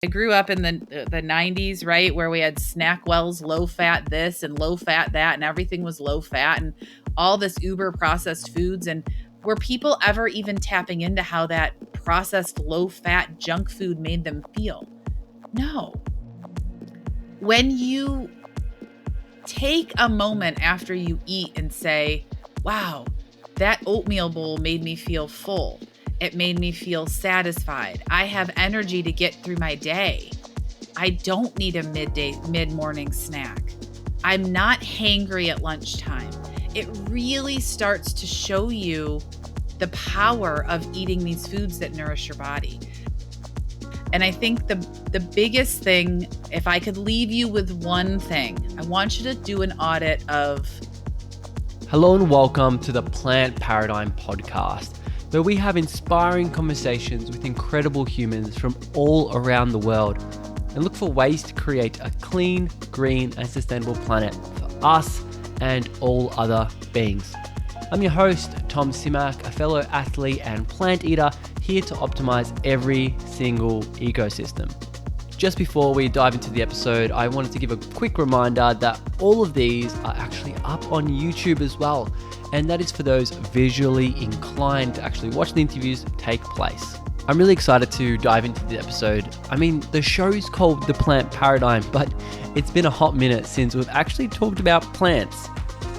I grew up in the 90s, right, where we had Snackwell's low fat this and low fat that, and everything was low fat and all this uber processed foods. And were people ever even tapping into how that processed low fat junk food made them feel? No. When you take a moment after you eat and say, wow, that oatmeal bowl made me feel full. It made me feel satisfied. I have energy to get through my day. I don't need a mid-morning snack. I'm not hangry at lunchtime. It really starts to show you the power of eating these foods that nourish your body. And I think the biggest thing, if I could leave you with one thing, I want you to do an audit of... Hello and welcome to the Plant Paradigm Podcast, where we have inspiring conversations with incredible humans from all around the world and look for ways to create a clean, green and sustainable planet for us and all other beings. I'm your host, Tom Simak, a fellow athlete and plant eater, here to optimize every single ecosystem. Just before we dive into the episode, I wanted to give a quick reminder that all of these are actually up on YouTube as well, and that is for those visually inclined to actually watch the interviews take place. I'm really excited to dive into the episode. I mean, the show is called The Plant Paradigm, but it's been a hot minute since we've actually talked about plants.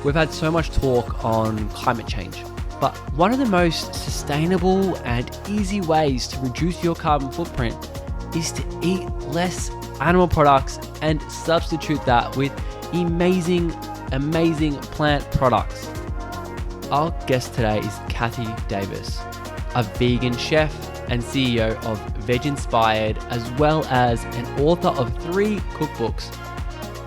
We've had so much talk on climate change, but one of the most sustainable and easy ways to reduce your carbon footprint is to eat less animal products and substitute that with amazing plant products. Our guest today is Kathy Davis, a vegan chef and CEO of Veg Inspired, as well as an author of 3 cookbooks.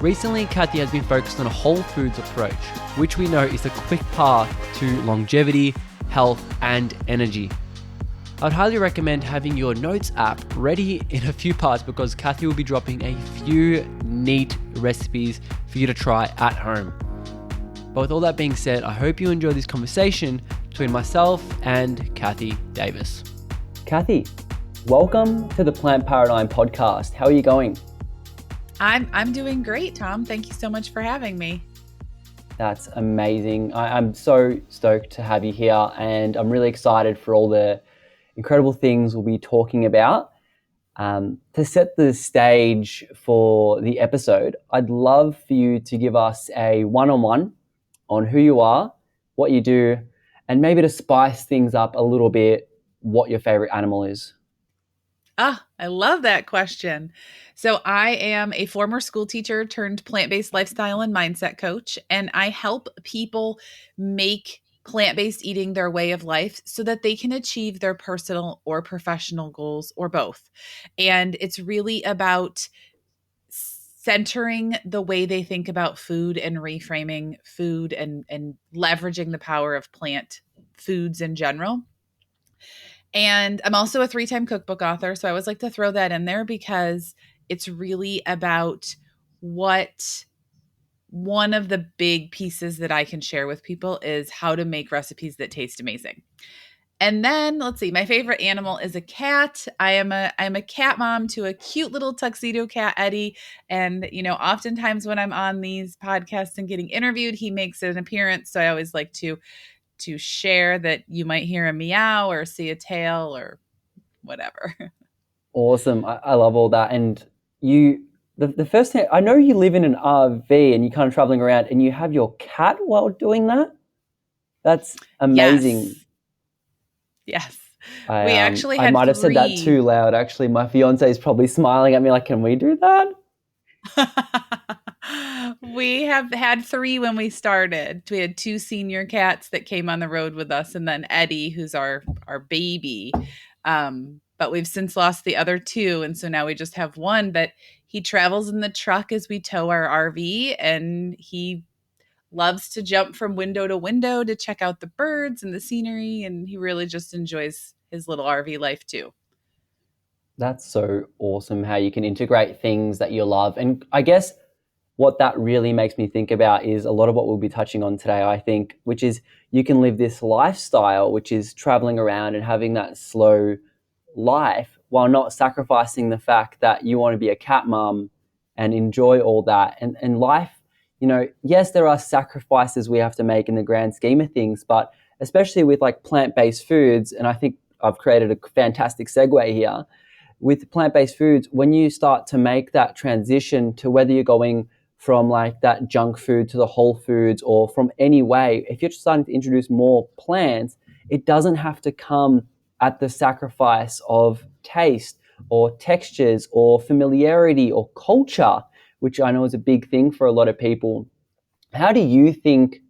Recently, Kathy has been focused on a whole foods approach, which we know is the quick path to longevity, health, and energy. I'd highly recommend having your notes app ready in a few parts because Kathy will be dropping a few neat recipes for you to try at home. But with all that being said, I hope you enjoy this conversation between myself and Kathy Davis. Kathy, welcome to the Plant Paradigm Podcast. How are you going? I'm doing great, Tom. Thank you so much for having me. That's amazing. I'm so stoked to have you here, and I'm really excited for all the incredible things we'll be talking about. To set the stage for the episode, I'd love for you to give us a one-on-one on who you are, what you do, and maybe to spice things up a little bit, what your favorite animal is. I love that question. So I am a former school teacher turned plant-based lifestyle and mindset coach, and I help people make plant-based eating their way of life so that they can achieve their personal or professional goals or both. And it's really about centering the way they think about food and reframing food and leveraging the power of plant foods in general. And I'm also a 3-time cookbook author. So I always like to throw that in there because it's really about what one of the big pieces that I can share with people is how to make recipes that taste amazing. And then let's see, my favorite animal is a cat. I'm a cat mom to a cute little tuxedo cat, Eddie. And, oftentimes when I'm on these podcasts and getting interviewed, he makes an appearance. So I always like to share that you might hear a meow or see a tail or whatever. Awesome. I love all that. And the first thing, I know you live in an RV and you're kind of traveling around and you have your cat while doing that. That's amazing. Yes. We actually I might have said that too loud. Actually, my fiance is probably smiling at me like, can we do that? We have had 3 when we started. We had 2 senior cats that came on the road with us, and then Eddie, who's our baby. But we've since lost the other 2, and so now we just have 1. But he travels in the truck as we tow our RV, and he loves to jump from window to window to check out the birds and the scenery, and he really just enjoys his little RV life too. That's so awesome how you can integrate things that you love. And I guess what that really makes me think about is a lot of what we'll be touching on today, I think, which is you can live this lifestyle, which is traveling around and having that slow life while not sacrificing the fact that you want to be a cat mom and enjoy all that. And life, yes, there are sacrifices we have to make in the grand scheme of things, but especially with like plant-based foods, and I think I've created a fantastic segue here with plant-based foods. When you start to make that transition to whether you're going from like that junk food to the whole foods or from any way, if you're starting to introduce more plants, it doesn't have to come at the sacrifice of taste or textures or familiarity or culture, which I know is a big thing for a lot of people. How do you think,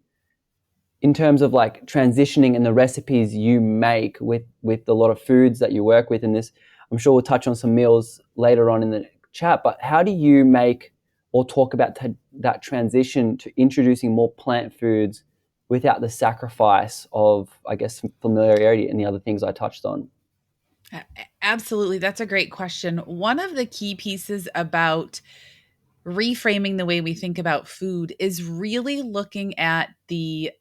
in terms of like transitioning and the recipes you make with a lot of foods that you work with in this, I'm sure we'll touch on some meals later on in the chat, but how do you make or talk about that transition to introducing more plant foods without the sacrifice of, I guess, familiarity and the other things I touched on? Absolutely. That's a great question. One of the key pieces about reframing the way we think about food is really looking at the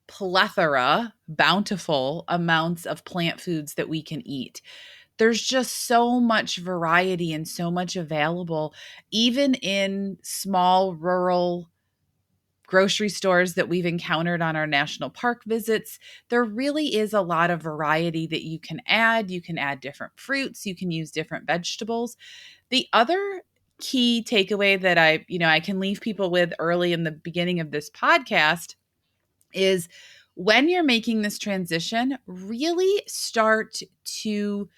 plethora, bountiful amounts of plant foods that we can eat. There's just so much variety and so much available, even in small rural grocery stores that we've encountered on our national park visits. There really is a lot of variety that you can add. You can add different fruits, you can use different vegetables. The other key takeaway that I can leave people with early in the beginning of this podcast is when you're making this transition, really start to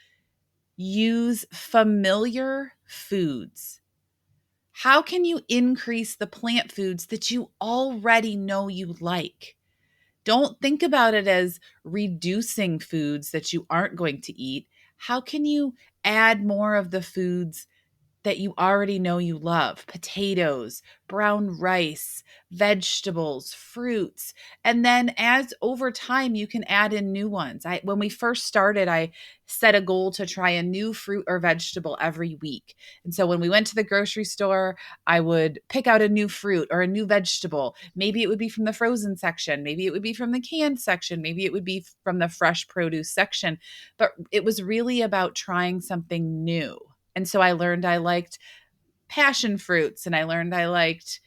use familiar foods. How can you increase the plant foods that you already know you like? Don't think about it as reducing foods that you aren't going to eat. How can you add more of the foods that you already know you love? Potatoes, brown rice, vegetables, fruits. And then as over time you can add in new ones. When we first started, I set a goal to try a new fruit or vegetable every week. And so when we went to the grocery store, I would pick out a new fruit or a new vegetable. Maybe it would be from the frozen section, maybe it would be from the canned section, maybe it would be from the fresh produce section. But it was really about trying something new. And so I learned I liked passion fruits, and I learned I liked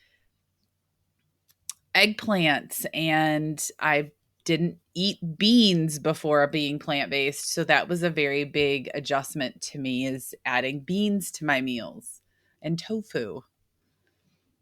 eggplants, and I didn't eat beans before being plant-based. So that was a very big adjustment to me, is adding beans to my meals and tofu.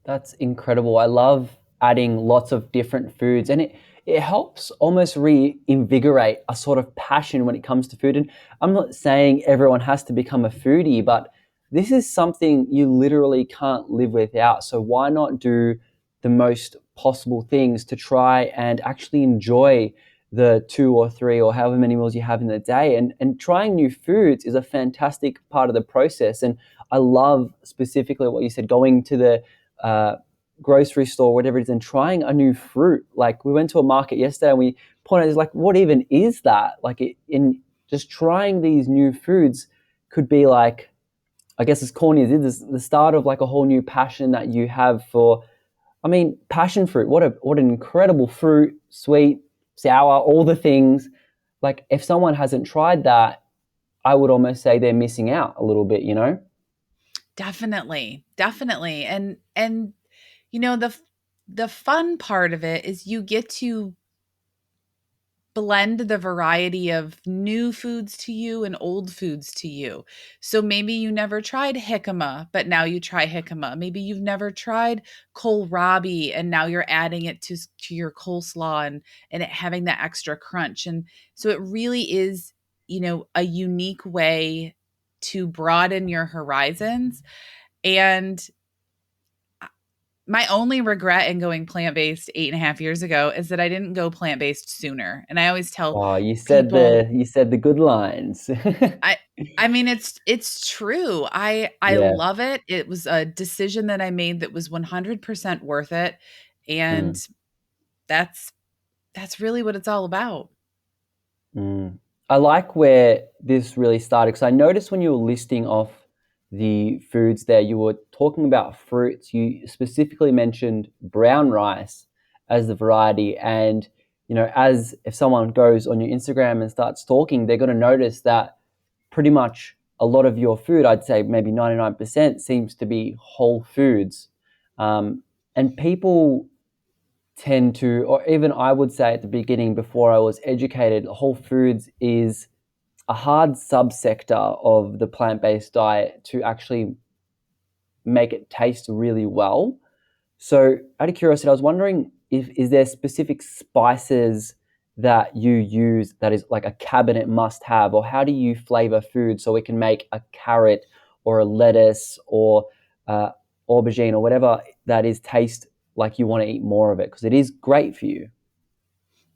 That's incredible. I love adding lots of different foods, and it helps almost reinvigorate a sort of passion when it comes to food. And I'm not saying everyone has to become a foodie, but this is something you literally can't live without. So why not do the most possible things to try and actually enjoy the two or three or however many meals you have in the day? And trying new foods is a fantastic part of the process. And I love specifically what you said, going to the uh, grocery store, whatever it is, and trying a new fruit. Like we went to a market yesterday and we pointed out, like, what even is that? Like in just trying these new foods could be like, I guess as corny as it is, the start of like a whole new passion that you have for, I mean, passion fruit. What an incredible fruit, sweet, sour, all the things. Like if someone hasn't tried that, I would almost say they're missing out a little bit, you know? Definitely. Definitely. And the fun part of it is you get to blend the variety of new foods to you and old foods to you. So maybe you never tried jicama, but now you try jicama. Maybe you've never tried kohlrabi and now you're adding it to your coleslaw and it having that extra crunch. And so it really is, a unique way to broaden your horizons. And my only regret in going plant-based 8.5 years ago is that I didn't go plant-based sooner. And I always tell Oh, people, you said the good lines. I I mean it's true. I Yeah. love it. It was a decision that I made that was 100% worth it. And Mm. that's that's really what it's all about. Mm. I like where this really started because I noticed when you were listing off the foods there, you were talking about fruits. You specifically mentioned brown rice as the variety. And, as if someone goes on your Instagram and starts talking, they're going to notice that pretty much a lot of your food, I'd say maybe 99%, seems to be whole foods. And people tend to, or even I would say at the beginning before I was educated, whole foods is a hard subsector of the plant based diet to actually make it taste really well. So, out of curiosity, I was wondering if is there specific spices that you use that is like a cabinet must have, or how do you flavor food so we can make a carrot or a lettuce or uh, aubergine or whatever that is taste like you want to eat more of it because it is great for you.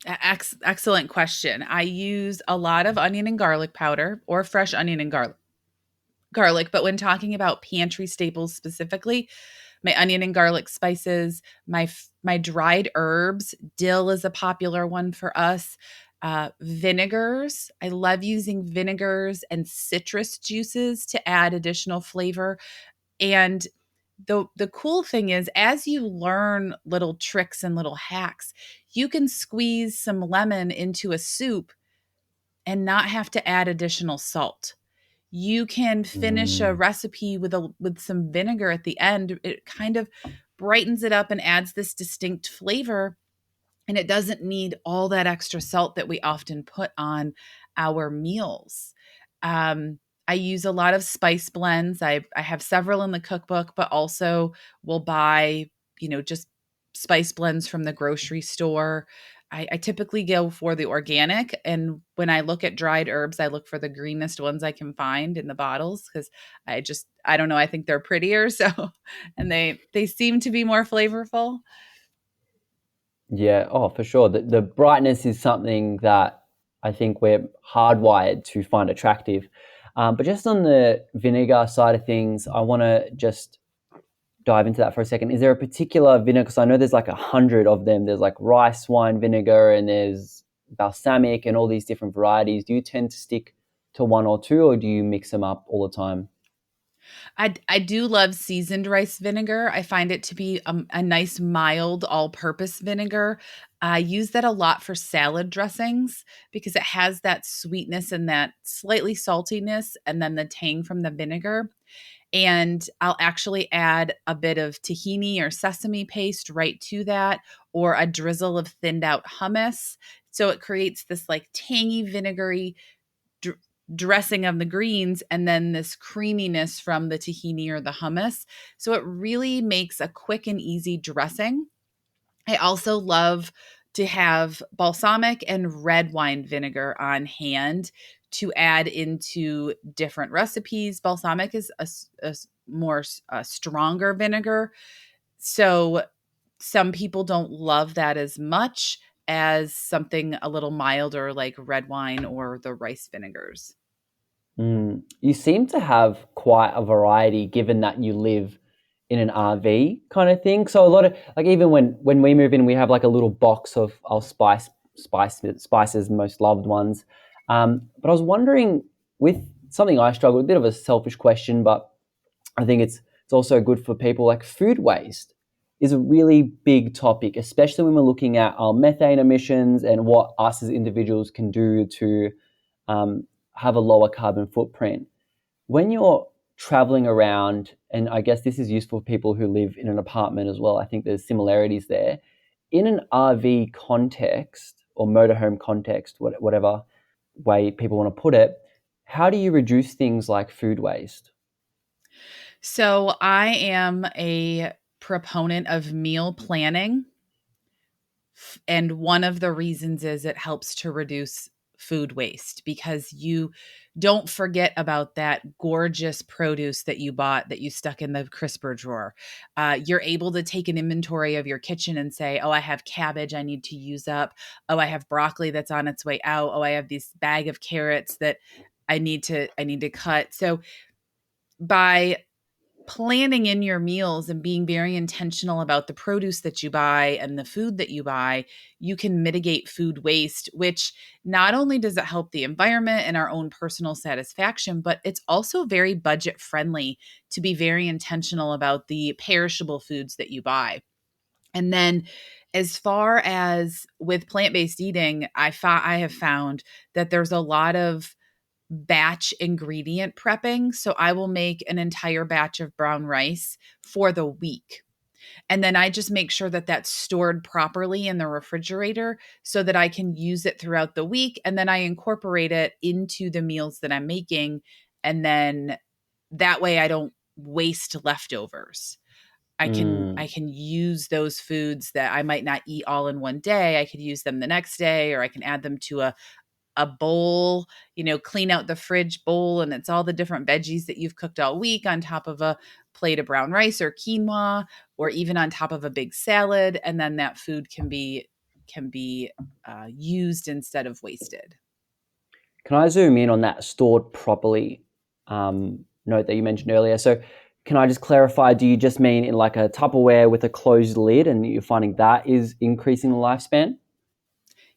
Excellent question. I use a lot of onion and garlic powder or fresh onion and garlic, but when talking about pantry staples specifically, my onion and garlic spices, my dried herbs, dill is a popular one for us. Vinegars, I love using vinegars and citrus juices to add additional flavor. And the cool thing is, as you learn little tricks and little hacks, you can squeeze some lemon into a soup and not have to add additional salt. You can finish a Mm. recipe with some vinegar at the end. It kind of brightens it up and adds this distinct flavor, and it doesn't need all that extra salt that we often put on our meals. I use a lot of spice blends. I have several in the cookbook, but also will buy, just spice blends from the grocery store. I typically go for the organic, and when I look at dried herbs, I look for the greenest ones I can find in the bottles because I don't know, I think they're prettier, so and they seem to be more flavorful. Yeah, oh, for sure. The brightness is something that I think we're hardwired to find attractive. But just on the vinegar side of things, I want to just dive into that for a second. Is there a particular vinegar? Because I know there's like 100 of them. There's like rice wine vinegar and there's balsamic and all these different varieties. Do you tend to stick to one or two, or do you mix them up all the time? I do love seasoned rice vinegar. I find it to be a nice mild all-purpose vinegar. I use that a lot for salad dressings because it has that sweetness and that slightly saltiness and then the tang from the vinegar. And I'll actually add a bit of tahini or sesame paste right to that, or a drizzle of thinned out hummus. So it creates this like tangy, vinegary dr- dressing of the greens and then this creaminess from the tahini or the hummus. So it really makes a quick and easy dressing. I also love to have balsamic and red wine vinegar on hand to add into different recipes. Balsamic is a more stronger vinegar. So some people don't love that as much as something a little milder like red wine or the rice vinegars. You seem to have quite a variety given that you live in an RV kind of thing. So a lot of like even when we move in, we have like a little box of our spices, most loved ones. But I was wondering with something I struggle, a bit of a selfish question, but I think it's also good for people. Like food waste is a really big topic, especially when we're looking at our methane emissions and what us as individuals can do to have a lower carbon footprint. When you're traveling around, and I guess this is useful for people who live in an apartment as well, I think there's similarities there. In an RV context or motorhome context, whatever way people want to put it, how do you reduce things like food waste? So I am a proponent of meal planning. And one of the reasons is it helps to reduce food waste because you don't forget about that gorgeous produce that you bought that you stuck in the crisper drawer. You're able to take an inventory of your kitchen and say, oh, I have cabbage I need to use up. Oh, I have broccoli that's on its way out. Oh, I have this bag of carrots that I need to cut. So by planning in your meals and being very intentional about the produce that you buy and the food that you buy, you can mitigate food waste, which not only does it help the environment and our own personal satisfaction, but it's also very budget friendly to be very intentional about the perishable foods that you buy. And then as far as with plant-based eating, I have found that there's a lot of batch ingredient prepping. So I will make an entire batch of brown rice for the week. And then I just make sure that that's stored properly in the refrigerator so that I can use it throughout the week. And then I incorporate it into the meals that I'm making. And then that way I don't waste leftovers. I Mm. can use those foods that I might not eat all in one day. I could use them the next day, or I can add them to a bowl, clean out the fridge bowl, and it's all the different veggies that you've cooked all week on top of a plate of brown rice or quinoa, or even on top of a big salad, and then that food can be used instead of wasted. Can I zoom in on that stored properly note that you mentioned earlier? So, can I just clarify? Do you just mean in like a Tupperware with a closed lid, and you're finding that is increasing the lifespan?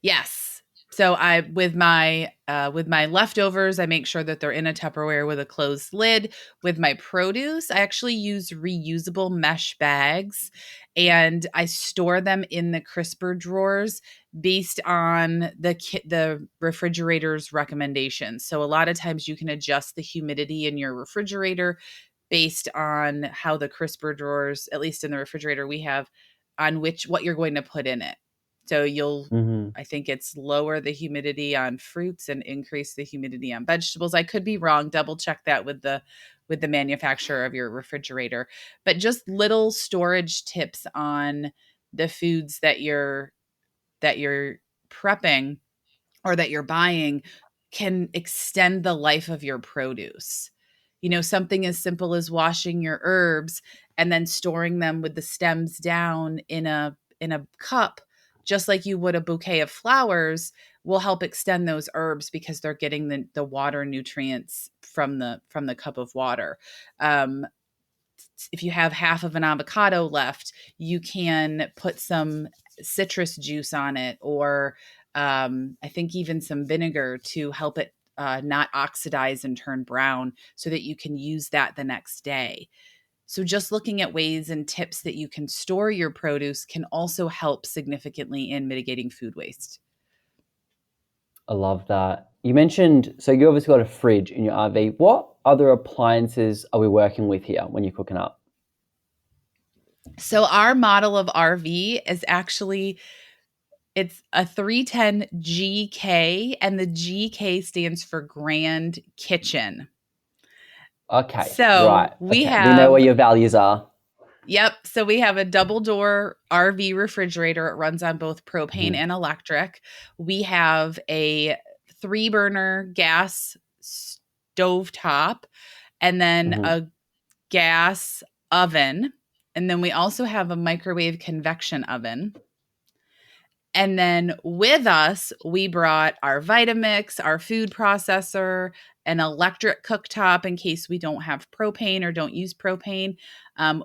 Yes. So I with my leftovers, I make sure that they're in a Tupperware with a closed lid. With my produce, I actually use reusable mesh bags, and I store them in the crisper drawers based on the refrigerator's recommendations. So a lot of times you can adjust the humidity in your refrigerator based on how the crisper drawers, at least in the refrigerator we have, on which what you're going to put in it. So Mm-hmm. I think it's lower the humidity on fruits and increase the humidity on vegetables. I could be wrong. Double check that with the manufacturer of your refrigerator. But just little storage tips on the foods that you're prepping or that you're buying can extend the life of your produce. Something as simple as washing your herbs and then storing them with the stems down in a cup, just like you would a bouquet of flowers, will help extend those herbs because they're getting the water nutrients from the cup of water. Um, if you have half of an avocado left, you can put some citrus juice on it, or I think even some vinegar to help it not oxidize and turn brown so that you can use that the next day. So, just looking at ways and tips that you can store your produce can also help significantly in mitigating food waste. I love that. You mentioned, so you obviously got a fridge in your RV. What other appliances are we working with here when you're cooking up? So, our model of RV is actually it's a 310 GK, and the GK stands for Grand Kitchen. Okay, So right. we Okay, we know have, what your values are. yep. So we have a double door RV refrigerator. It runs on both propane Mm-hmm. and electric. We have a 3 burner gas stove top, and then Mm-hmm. a gas oven. And then we also have a microwave convection oven. And then with us, we brought our Vitamix, our food processor, an electric cooktop in case we don't have propane or don't use propane.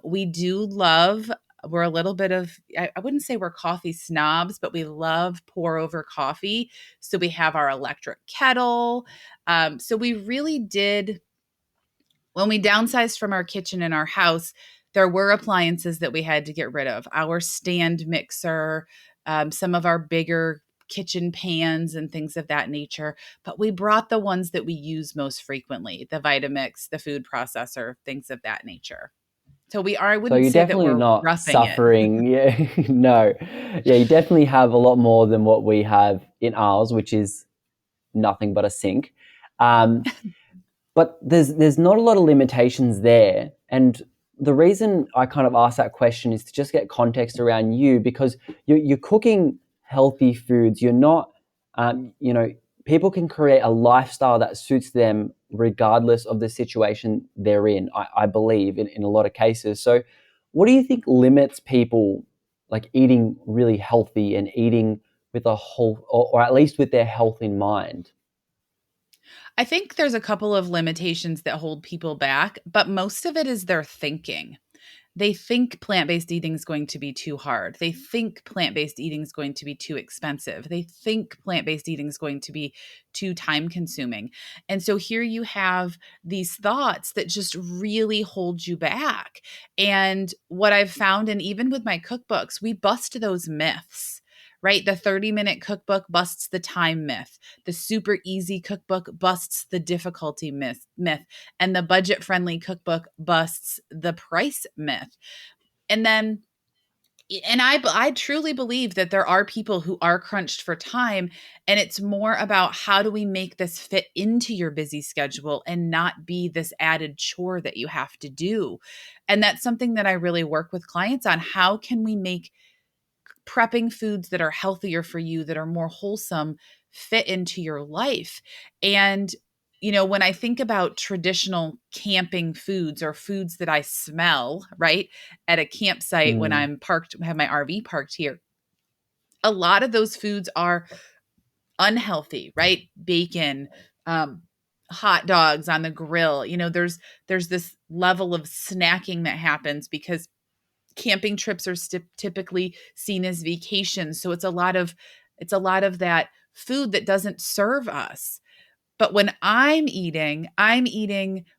We do love, we're a little bit of, I wouldn't say we're coffee snobs, but we love pour over coffee. So we have our electric kettle. So we really did when we downsized from our kitchen in our house, there were appliances that we had to get rid of. Our stand mixer, some of our bigger kitchen pans and things of that nature. But we brought the ones that we use most frequently, the Vitamix, the food processor, things of that nature. So I So wouldn't you're say that definitely we're not roughing it. suffering. Yeah, no. Yeah, you definitely have a lot more than what we have in ours, which is nothing but a sink. Um, but there's not a lot of limitations there, and the reason I kind of asked that question is to just get context around you, because you're cooking healthy foods. You're not, you know, people can create a lifestyle that suits them regardless of the situation they're in. I believe in a lot of cases. So, what do you think limits people like eating really healthy and eating with a whole, or at least with their health in mind? I think there's a couple of limitations that hold people back, but most of it is their thinking. They think plant-based eating is going to be too hard. They think plant-based eating is going to be too expensive. They think plant-based eating is going to be too time consuming. And so here you have these thoughts that just really hold you back. And what I've found, and even with my cookbooks, we bust those myths, right? The 30-minute cookbook busts the time myth. The super easy cookbook busts the difficulty myth. And the budget-friendly cookbook busts the price myth. And then I truly believe that there are people who are crunched for time, and it's more about how do we make this fit into your busy schedule and not be this added chore that you have to do. And that's something that I really work with clients on. How can we make prepping foods that are healthier for you, that are more wholesome, fit into your life? And when I think about traditional camping foods or foods that I smell, right, at a campsite when Mm, I'm parked, have my RV parked here, a lot of those foods are unhealthy, right? Bacon, um, hot dogs on the grill. There's this level of snacking that happens because camping trips are typically seen as vacations. So it's a lot of that food that doesn't serve us. But when I'm eating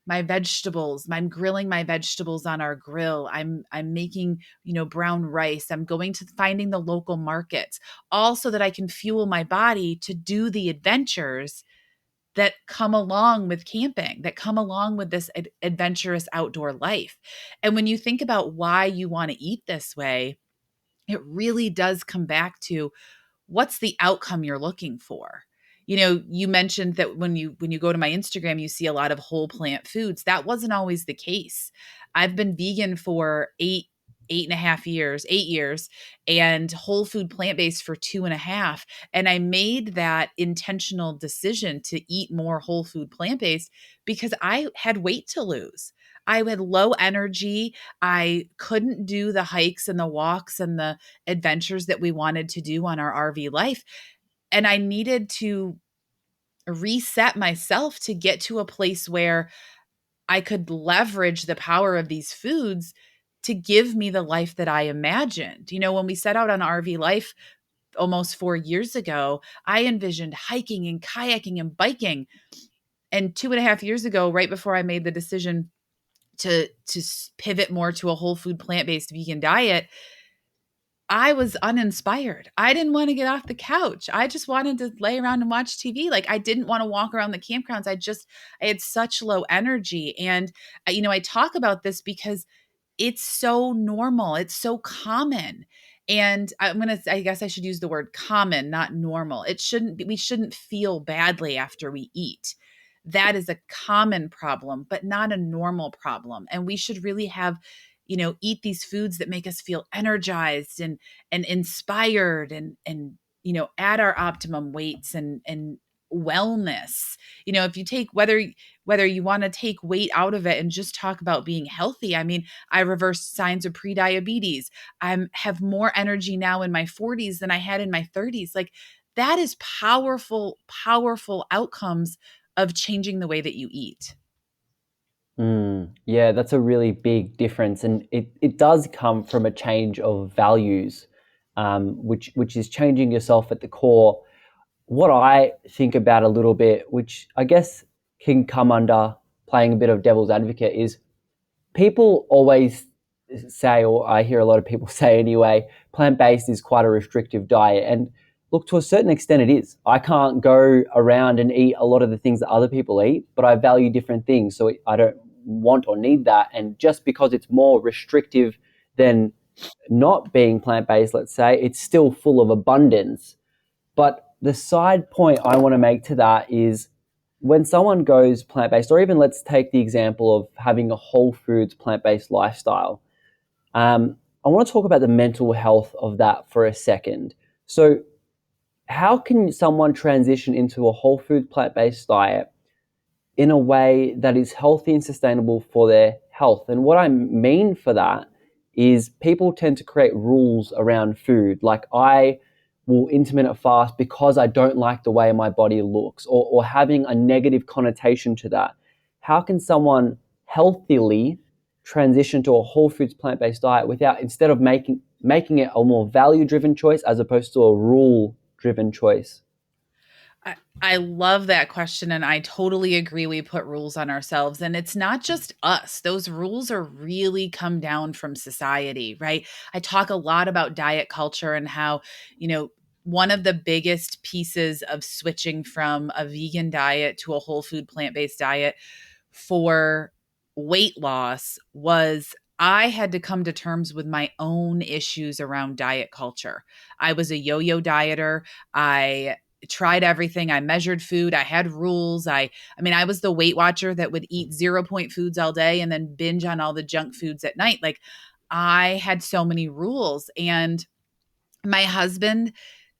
my vegetables. I'm grilling my vegetables on our grill. I'm making, brown rice. I'm going to finding the local markets, all so that I can fuel my body to do the adventures that come along with camping, that come along with this adventurous outdoor life. And when you think about why you want to eat this way, it really does come back to what's the outcome you're looking for. You mentioned that when you go to my Instagram, you see a lot of whole plant foods. That wasn't always the case. I've been vegan for 8.5 years, 8 years, and whole food plant-based for 2.5. And I made that intentional decision to eat more whole food plant-based because I had weight to lose. I had low energy. I couldn't do the hikes and the walks and the adventures that we wanted to do on our RV life. And I needed to reset myself to get to a place where I could leverage the power of these foods to give me the life that I imagined. When we set out on RV life almost 4 years ago, I envisioned hiking and kayaking and biking. And 2.5 years ago, right before I made the decision to pivot more to a whole food plant-based vegan diet, I was uninspired. I didn't want to get off the couch. I just wanted to lay around and watch TV. Like, I didn't want to walk around the campgrounds. I had such low energy. And, I talk about this because it's so normal. It's so common. And I guess I should use the word common, not normal. We shouldn't feel badly after we eat. That is a common problem, but not a normal problem. And we should really eat these foods that make us feel energized and inspired and at our optimum weights and wellness. If you take whether you want to take weight out of it and just talk about being healthy. I mean, I reversed signs of prediabetes. I have more energy now in my 40s than I had in my 30s. Like, that is powerful, powerful outcomes of changing the way that you eat. yeah, that's a really big difference, and it does come from a change of values, which is changing yourself at the core. What I think about a little bit, which I guess can come under playing a bit of devil's advocate, is people always say, or I hear a lot of people say anyway, plant-based is quite a restrictive diet. And look, to a certain extent it is. I can't go around and eat a lot of the things that other people eat, but I value different things. So I don't want or need that. And just because it's more restrictive than not being plant-based, let's say, it's still full of abundance. But the side point I want to make to that is when someone goes plant based, or even let's take the example of having a whole foods plant based lifestyle, I want to talk about the mental health of that for a second. So, how can someone transition into a whole food plant based diet in a way that is healthy and sustainable for their health? And what I mean for that is people tend to create rules around food. Like, I will intermittent fast because I don't like the way my body looks, or having a negative connotation to that. How can someone healthily transition to a whole foods plant-based diet without, instead of making it a more value-driven choice as opposed to a rule-driven choice? I love that question. And I totally agree. We put rules on ourselves, and it's not just us. Those rules are really come down from society, right? I talk a lot about diet culture and how, you know, one of the biggest pieces of switching from a vegan diet to a whole food plant-based diet for weight loss was I had to come to terms with my own issues around diet culture. I was a yo-yo dieter. I tried everything. I measured food. I had rules. I mean, I was the Weight Watcher that would eat 0 point foods all day and then binge on all the junk foods at night. Like, I had so many rules. And my husband,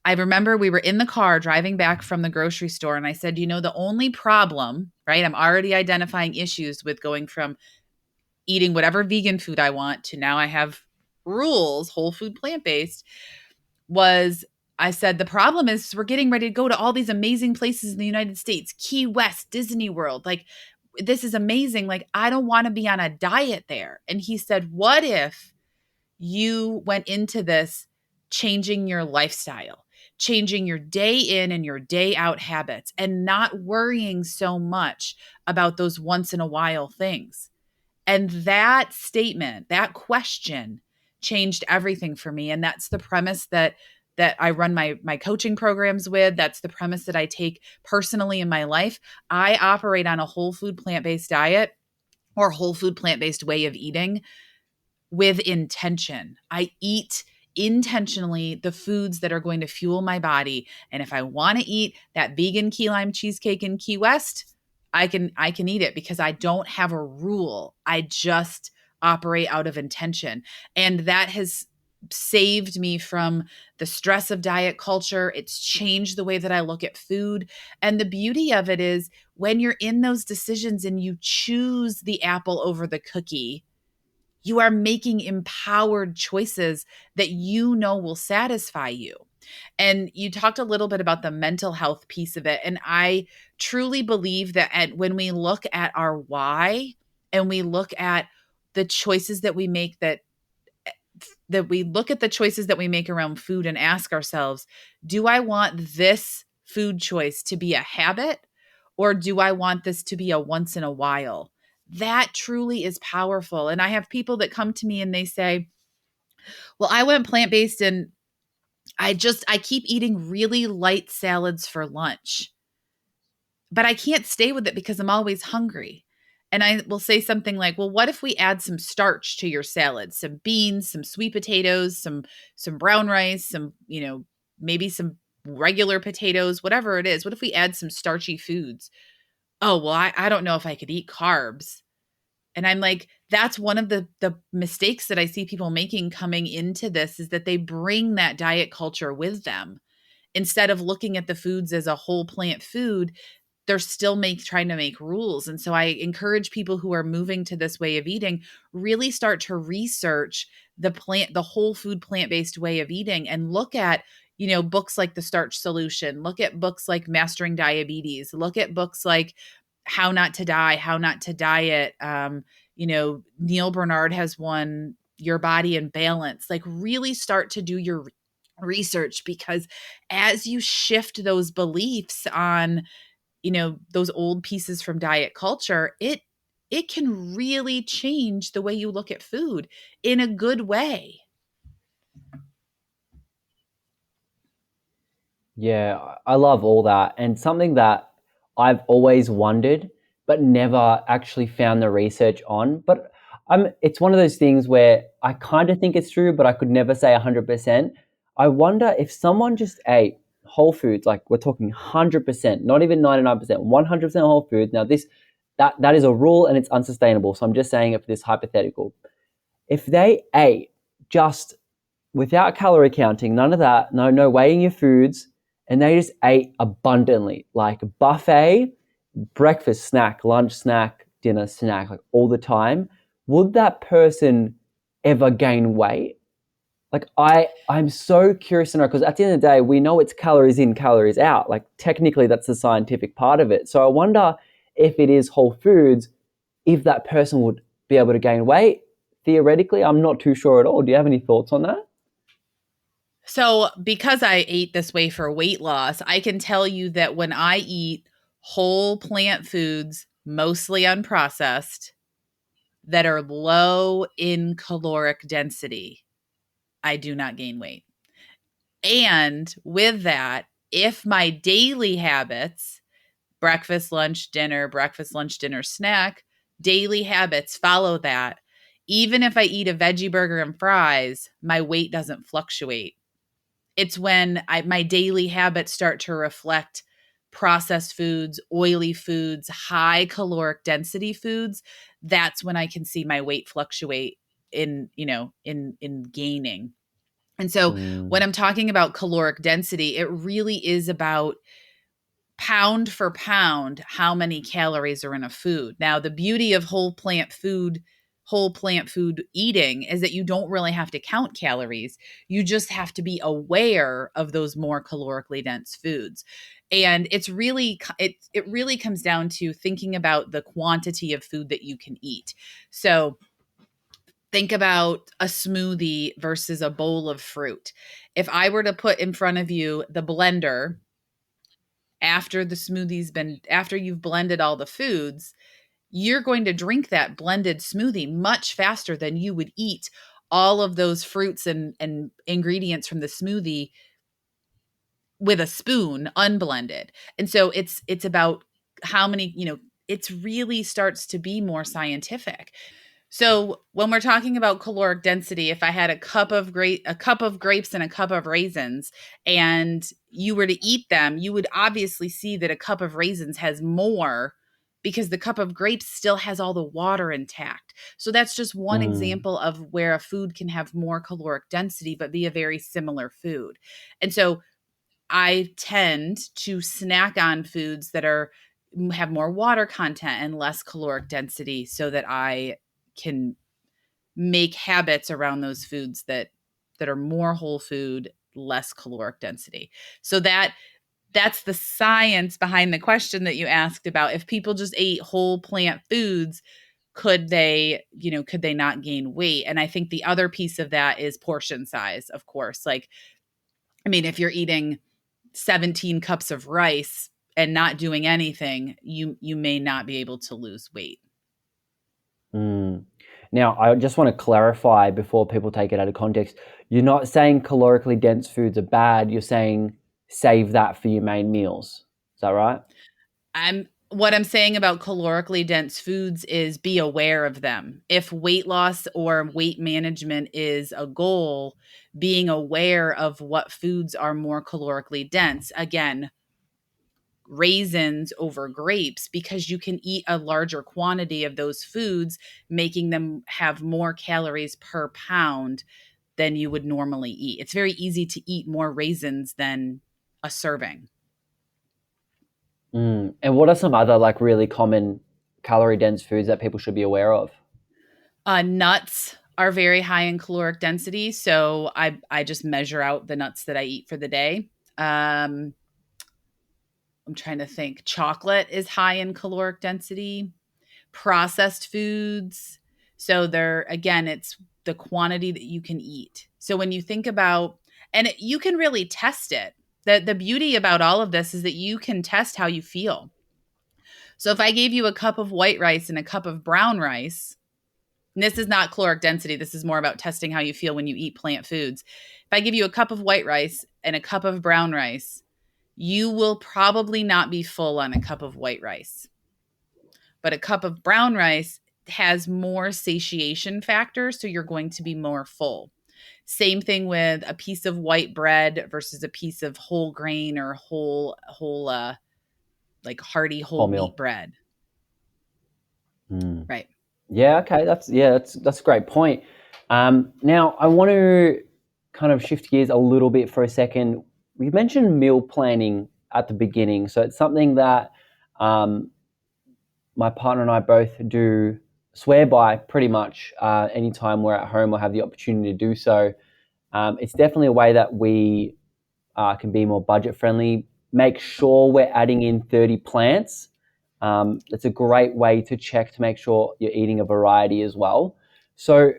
I remember we were in the car driving back from the grocery store, and I said, the only problem, right? I'm already identifying issues with going from eating whatever vegan food I want to now I have rules, whole food plant based. Was I said, the problem is we're getting ready to go to all these amazing places in the United States, Key West, Disney World. Like, this is amazing. Like, I don't want to be on a diet there. And he said, what if you went into this changing your lifestyle, changing your day in and your day out habits, and not worrying so much about those once in a while things? And that statement, that question changed everything for me. And that's the premise that I run my coaching programs with. That's the premise that I take personally in my life. I operate on a whole food plant-based diet or whole food plant-based way of eating with intention. I eat intentionally the foods that are going to fuel my body. And if I want to eat that vegan key lime cheesecake in Key West, I can eat it because I don't have a rule. I just operate out of intention. And that has saved me from the stress of diet culture. It's changed the way that I look at food. And the beauty of it is when you're in those decisions and you choose the apple over the cookie, you are making empowered choices that will satisfy you. And you talked a little bit about the mental health piece of it. And I truly believe that when we look at our why and we look at the choices that we make, that we look at the choices that we make around food and ask ourselves, do I want this food choice to be a habit, or do I want this to be a once in a while? That truly is powerful. And I have people that come to me and they say, well, I went plant-based and I keep eating really light salads for lunch, but I can't stay with it because I'm always hungry. And I will say something like, well, what if we add some starch to your salad, some beans, some sweet potatoes, some brown rice, maybe some regular potatoes, whatever it is. What if we add some starchy foods? Oh, well, I don't know if I could eat carbs. And I'm like, that's one of the mistakes that I see people making coming into this, is that they bring that diet culture with them. Instead of looking at the foods as a whole plant food, they're still trying to make rules. And so I encourage people who are moving to this way of eating, really start to research the whole food plant-based way of eating, and look at, books like The Starch Solution, look at books like Mastering Diabetes, look at books like How Not to Die, How Not to Diet. Neil Bernard has one, Your Body in Balance. Like, really start to do your research, because as you shift those beliefs on, those old pieces from diet culture, it can really change the way you look at food in a good way. Yeah, I love all that. And something that I've always wondered, but never actually found the research on. But it's one of those things where I kind of think it's true, but I could never say 100%. I wonder if someone just ate whole foods, like we're talking 100%, not even 99%, 100% whole foods. Now, that is a rule and it's unsustainable. So I'm just saying it for this hypothetical. If they ate just without calorie counting, none of that, no weighing your foods, and they just ate abundantly, like buffet, breakfast snack, lunch snack, dinner snack, like all the time, would that person ever gain weight? Like I'm so curious to know, because at the end of the day, we know it's calories in, calories out. Like technically that's the scientific part of it. So I wonder if it is whole foods, if that person would be able to gain weight. Theoretically, I'm not too sure at all. Do you have any thoughts on that? So, because I ate this way for weight loss, I can tell you that when I eat whole plant foods, mostly unprocessed, that are low in caloric density, I do not gain weight. And with that, if my daily habits, breakfast, lunch, dinner, snack, daily habits follow that, even if I eat a veggie burger and fries, my weight doesn't fluctuate. It's when my daily habits start to reflect processed foods, oily foods, high caloric density foods. That's when I can see my weight fluctuate in gaining. And so when Mm, I'm talking about caloric density, it really is about pound for pound how many calories are in a food. Now, the beauty of whole plant food eating is that you don't really have to count calories. You just have to be aware of those more calorically dense foods. And it really comes down to thinking about the quantity of food that you can eat. So, think about a smoothie versus a bowl of fruit. If I were to put in front of you the blender after you've blended all the foods, you're going to drink that blended smoothie much faster than you would eat all of those fruits and ingredients from the smoothie with a spoon unblended. And so it's about how many, it's really starts to be more scientific. So when we're talking about caloric density, if I had a cup of grapes and a cup of raisins, and you were to eat them, you would obviously see that a cup of raisins has more because the cup of grapes still has all the water intact. So that's just one mm, example of where a food can have more caloric density but be a very similar food. And so I tend to snack on foods that have more water content and less caloric density so that I can make habits around those foods that are more whole food, less caloric density. So that's the science behind the question that you asked about if people just ate whole plant foods, could they not gain weight? And I think the other piece of that is portion size, of course. Like, I mean, if you're eating 17 cups of rice and not doing anything, you may not be able to lose weight. mm. Now, I just want to clarify before people take it out of context. You're not saying calorically dense foods are bad. You're saying save that for your main meals. Is that right? What I'm saying about calorically dense foods is be aware of them. If weight loss or weight management is a goal, being aware of what foods are more calorically dense. Again, raisins over grapes because you can eat a larger quantity of those foods, making them have more calories per pound than you would normally eat. It's very easy to eat more raisins than a serving. Mm. And what are some other like really common calorie dense foods that people should be aware of? Nuts are very high in caloric density, so I just measure out the nuts that I eat for the day. Um, I'm trying to think. Chocolate is high in caloric density. Processed foods, so they're again, it's the quantity that you can eat. So when you think about, you can really test it. The beauty about all of this is that you can test how you feel. So if I gave you a cup of white rice and a cup of brown rice, and this is not caloric density. This is more about testing how you feel when you eat plant foods. If I give you a cup of white rice and a cup of brown rice, you will probably not be full on a cup of white rice. But a cup of brown rice has more satiation factors, so you're going to be more full. Same thing with a piece of white bread versus a piece of whole grain or whole like hearty whole wheat Wholemeal. bread. Mm. Right. Yeah, okay, that's a great point. Now I want to kind of shift gears a little bit for a second. We mentioned meal planning at the beginning, so it's something that um, my partner and I both do swear by pretty much anytime we're at home or have the opportunity to do so. It's definitely a way that we can be more budget friendly. Make sure we're adding in 30 plants. It's a great way to check to make sure you're eating a variety as well. So,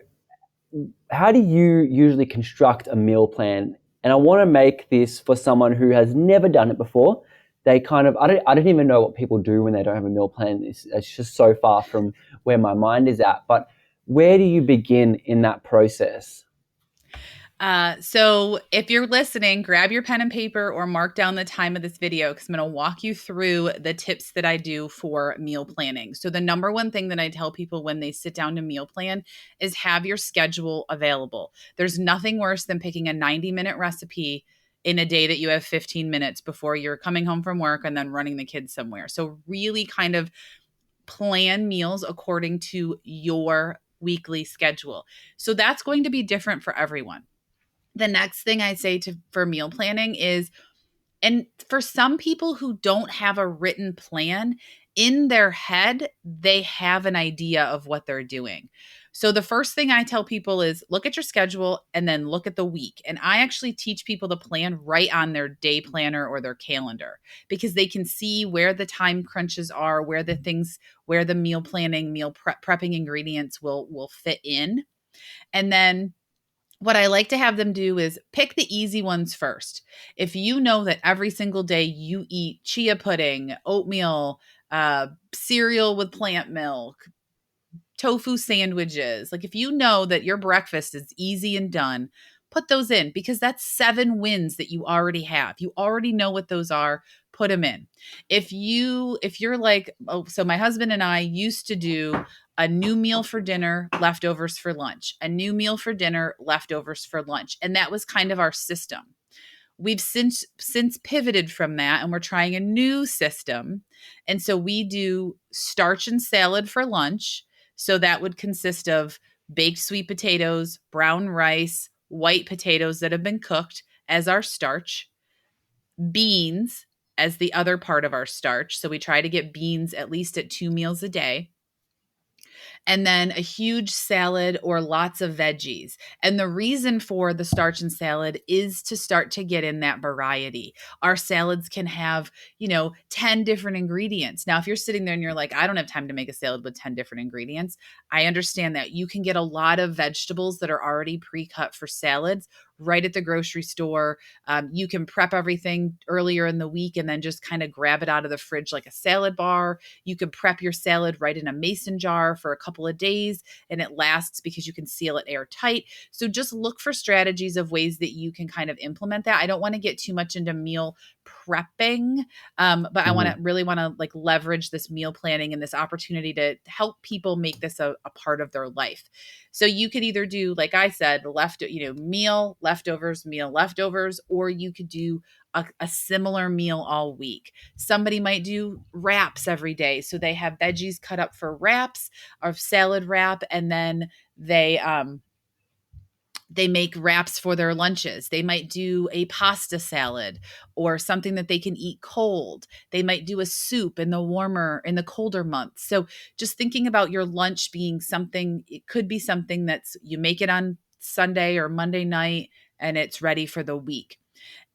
how do you usually construct a meal plan? And I want to make this for someone who has never done it before. They kind of, I don't even know what people do when they don't have a meal plan. It's just so far from where my mind is at. But where do you begin in that process? So if you're listening, grab your pen and paper or mark down the time of this video because I'm going to walk you through the tips that I do for meal planning. So the number one thing that I tell people when they sit down to meal plan is have your schedule available. There's nothing worse than picking a 90-minute recipe in a day that you have 15 minutes before you're coming home from work and then running the kids somewhere. So really kind of plan meals according to your weekly schedule. So that's going to be different for everyone. The next thing I say to for meal planning is, and for some people who don't have a written plan, in their head, they have an idea of what they're doing. So the first thing I tell people is look at your schedule and then look at the week. And I actually teach people to plan right on their day planner or their calendar because they can see where the time crunches are, where the meal planning, prepping ingredients will fit in. And then what I like to have them do is pick the easy ones first. If you know that every single day you eat chia pudding, oatmeal, cereal with plant milk, tofu sandwiches, like if you know that your breakfast is easy and done, put those in because that's 7 wins that you already have. You already know what those are, put them in. If you're like, oh, so my husband and I used to do a new meal for dinner, leftovers for lunch, a new meal for dinner, leftovers for lunch. And that was kind of our system. We've since pivoted from that and we're trying a new system. And so we do starch and salad for lunch. So that would consist of baked sweet potatoes, brown rice, white potatoes that have been cooked as our starch, beans as the other part of our starch. So we try to get beans at least at 2 meals a day, and then a huge salad or lots of veggies. And the reason for the starch and salad is to start to get in that variety. Our salads can have, 10 different ingredients. Now, if you're sitting there and you're like, I don't have time to make a salad with 10 different ingredients, I understand that. You can get a lot of vegetables that are already pre-cut for salads right at the grocery store. You can prep everything earlier in the week and then just kind of grab it out of the fridge like a salad bar. You can prep your salad right in a mason jar for a couple of days and it lasts because you can seal it airtight. So just look for strategies of ways that you can kind of implement that. I don't want to get too much into meal prepping, but I really want to like leverage this meal planning and this opportunity to help people make this a part of their life. So you could either do, like I said, meal leftovers, or you could do a similar meal all week. Somebody might do wraps every day. So they have veggies cut up for wraps or salad wrap, and then they make wraps for their lunches. They might do a pasta salad or something that they can eat cold. They might do a soup in the colder months. So just thinking about your lunch being something, it could be something that's you make it on Sunday or Monday night and it's ready for the week.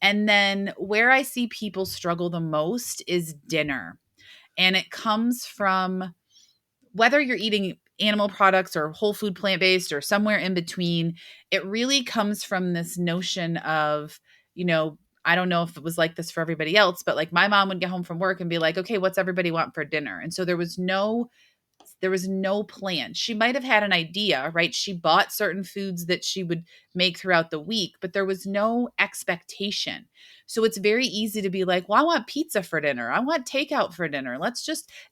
And then where I see people struggle the most is dinner. And it comes from whether you're eating animal products or whole food plant-based or somewhere in between, it really comes from this notion of, I don't know if it was like this for everybody else, but like my mom would get home from work and be like, okay, what's everybody want for dinner? And so there was no plan. She might have had an idea, right? She bought certain foods that she would make throughout the week, but there was no expectation. So it's very easy to be like, well, I want pizza for dinner. I want takeout for dinner.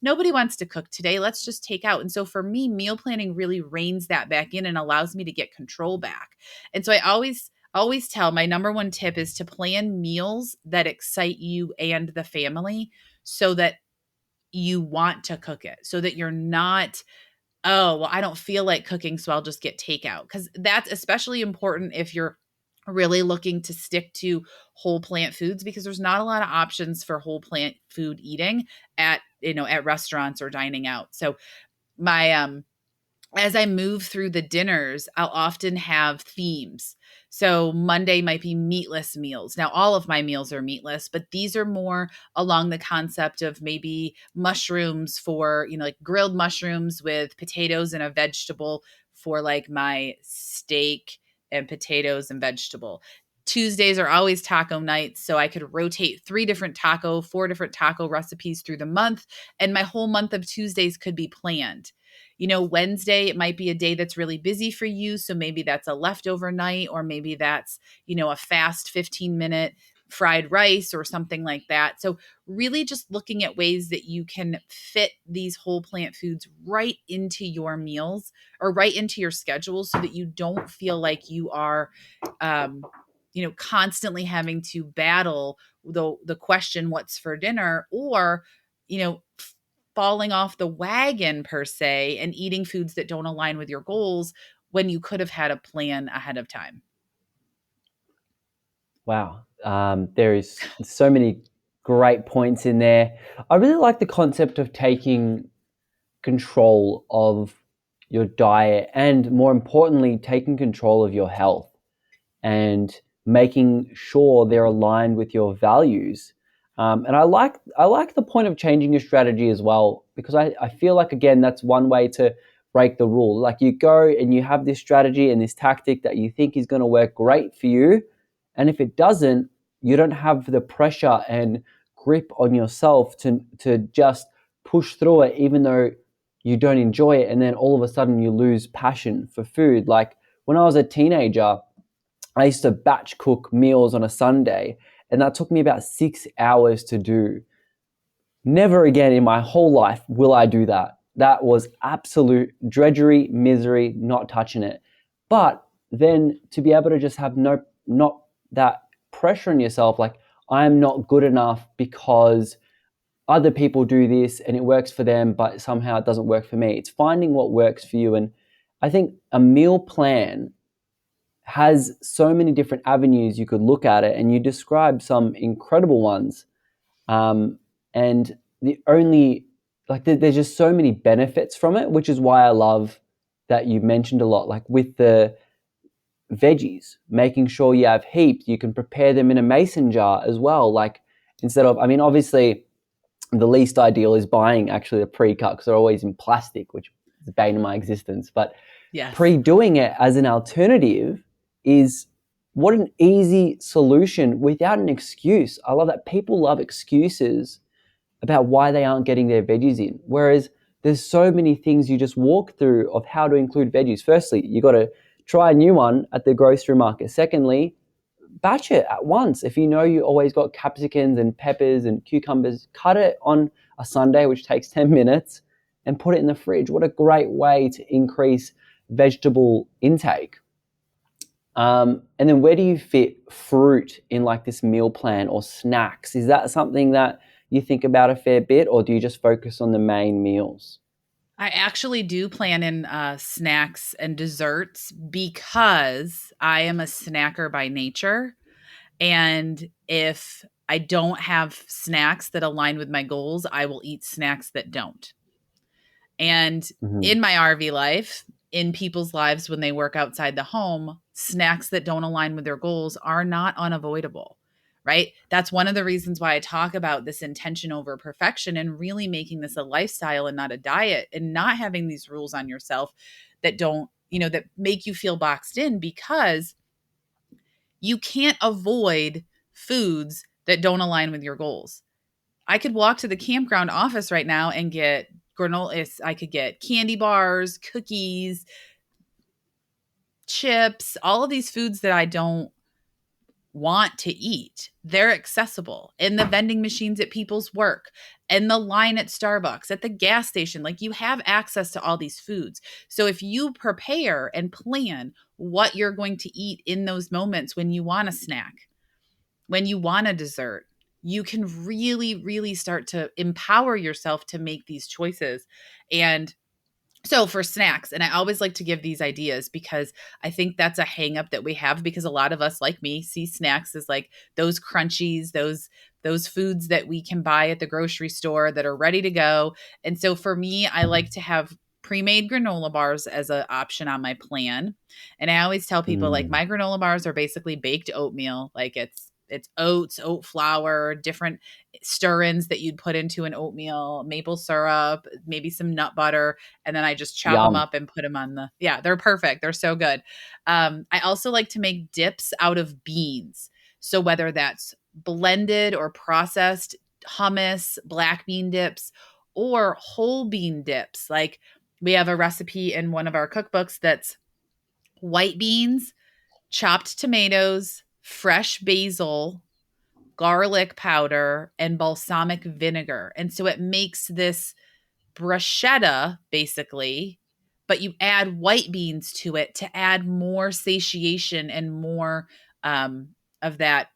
Nobody wants to cook today. Let's just take out. And so for me, meal planning really reins that back in and allows me to get control back. And so I always tell my number one tip is to plan meals that excite you and the family so that you want to cook it, so that you're not, oh, well, I don't feel like cooking, so I'll just get takeout. Because that's especially important if you're really looking to stick to whole plant foods, because there's not a lot of options for whole plant food eating at restaurants or dining out. So my as I move through the dinners, I'll often have themes. So Monday might be meatless meals. Now, all of my meals are meatless, but these are more along the concept of maybe mushrooms for, like grilled mushrooms with potatoes and a vegetable for like my steak and potatoes and vegetable. Tuesdays are always taco nights, so I could rotate 4 different taco recipes through the month, and my whole month of Tuesdays could be planned. Wednesday, it might be a day that's really busy for you. So maybe that's a leftover night, or maybe that's, a fast 15-minute fried rice or something like that. So really just looking at ways that you can fit these whole plant foods right into your meals or right into your schedule so that you don't feel like you are constantly having to battle the question, what's for dinner, or you know falling off the wagon per se and eating foods that don't align with your goals when you could have had a plan ahead of time. Wow. There is so many great points in there. I really like the concept of taking control of your diet and, more importantly, taking control of your health and making sure they're aligned with your values. And I like the point of changing your strategy as well, because I feel like, again, that's one way to break the rule. Like, you go and you have this strategy and this tactic that you think is going to work great for you, and if it doesn't, you don't have the pressure and grip on yourself to just push through it, even though you don't enjoy it, and then all of a sudden you lose passion for food. Like, when I was a teenager, I used to batch cook meals on a Sunday, and that took me about 6 hours to do. Never again in my whole life will I do that. That was absolute drudgery, misery, not touching it. But then to be able to just have not that pressure on yourself, like, I'm not good enough because other people do this and it works for them, but somehow it doesn't work for me. It's finding what works for you. And I think a meal plan has so many different avenues you could look at it, and you describe some incredible ones. And the only there's just so many benefits from it, which is why I love that you mentioned a lot, like with the veggies, making sure you have heaps. You can prepare them in a mason jar as well. Like, instead of, I mean, obviously, the least ideal is buying actually the pre-cut, because they're always in plastic, which is the bane of my existence. But Yes. pre-doing it as an alternative is what an easy solution without an excuse. I love that people love excuses about why they aren't getting their veggies in. Whereas there's so many things you just walk through of how to include veggies. Firstly, you got to try a new one at the grocery market. Secondly, batch it at once. If you know you always got capsicums and peppers and cucumbers, cut it on a Sunday, which takes 10 minutes, and put it in the fridge. What a great way to increase vegetable intake. And then where do you fit fruit in, like, this meal plan, or snacks? Is that something that you think about a fair bit, or do you just focus on the main meals? I actually do plan in snacks and desserts because I am a snacker by nature. And if I don't have snacks that align with my goals, I will eat snacks that don't. And Mhm. in my RV life, in people's lives when they work outside the home, snacks that don't align with their goals are not unavoidable, right? That's one of the reasons why I talk about this intention over perfection and really making this a lifestyle and not a diet, and not having these rules on yourself that don't, that make you feel boxed in, because you can't avoid foods that don't align with your goals. I could walk to the campground office right now and get granola. I could get candy bars, cookies, chips, all of these foods that I don't want to eat. They're accessible in the vending machines at people's work, in the line at Starbucks, at the gas station. Like, you have access to all these foods. So if you prepare and plan what you're going to eat in those moments when you want a snack, when you want a dessert, you can really, really start to empower yourself to make these choices. And so for snacks, and I always like to give these ideas because I think that's a hang up that we have, because a lot of us, like me, see snacks as like those crunchies, those foods that we can buy at the grocery store that are ready to go. And so for me, I like to have pre-made granola bars as an option on my plan. And I always tell people, like, Mm. my granola bars are basically baked oatmeal. Like, it's oats, oat flour, different stir-ins that you'd put into an oatmeal, maple syrup, maybe some nut butter, and then I just chop them Yum. up and put them on yeah, they're perfect. They're so good. I also like to make dips out of beans. So whether that's blended or processed hummus, black bean dips, or whole bean dips, like We have a recipe in one of our cookbooks that's white beans, chopped tomatoes, fresh basil, garlic powder, and balsamic vinegar. And so it makes this bruschetta, basically, but you add white beans to it to add more satiation and more of that.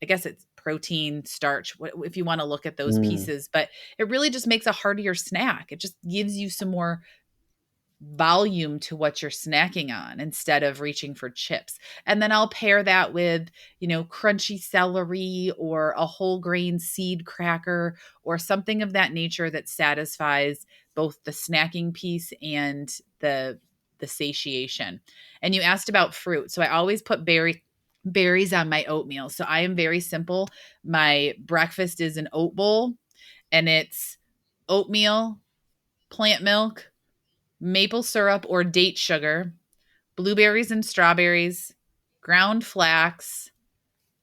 I guess it's protein, starch, if you want to look at those Mm, pieces, but it really just makes a heartier snack. It just gives you some more volume to what you're snacking on instead of reaching for chips. And then I'll pair that with, crunchy celery or a whole grain seed cracker or something of that nature that satisfies both the snacking piece and the satiation. And you asked about fruit. So I always put berries on my oatmeal. So I am very simple. My breakfast is an oat bowl and it's oatmeal, plant milk, maple syrup or date sugar, blueberries and strawberries, ground flax,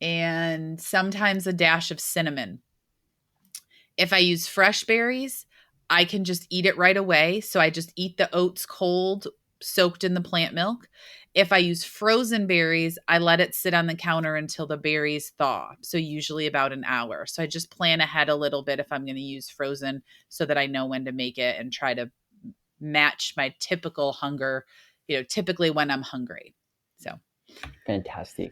and sometimes a dash of cinnamon. If I use fresh berries, I can just eat it right away. So I just eat the oats cold, soaked in the plant milk. If I use frozen berries, I let it sit on the counter until the berries thaw. So usually about an hour. So I just plan ahead a little bit if I'm going to use frozen so that I know when to make it and try to match my typical hunger, typically when I'm hungry. So, fantastic.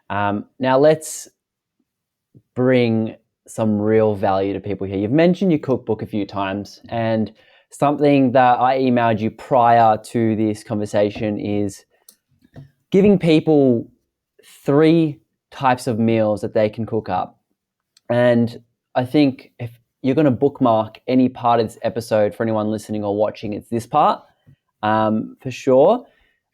Now let's bring some real value to people here. You've mentioned your cookbook a few times, and something that I emailed you prior to this conversation is giving people 3 types of meals that they can cook up. And I think if you're going to bookmark any part of this episode for anyone listening or watching, it's this part for sure.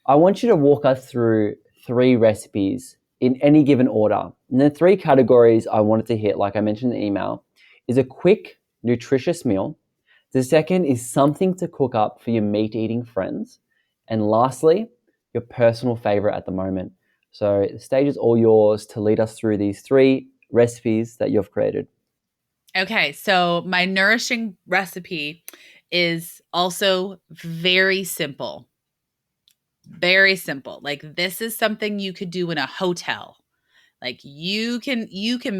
I want you to walk us through 3 recipes in any given order. And the 3 categories I wanted to hit, like I mentioned in the email, is a quick, nutritious meal. The second is something to cook up for your meat-eating friends. And lastly, your personal favorite at the moment. So the stage is all yours to lead us through these 3 recipes that you've created. okay. So, my nourishing recipe is also very simple. Very simple. Like this is something you could do in a hotel. Like you can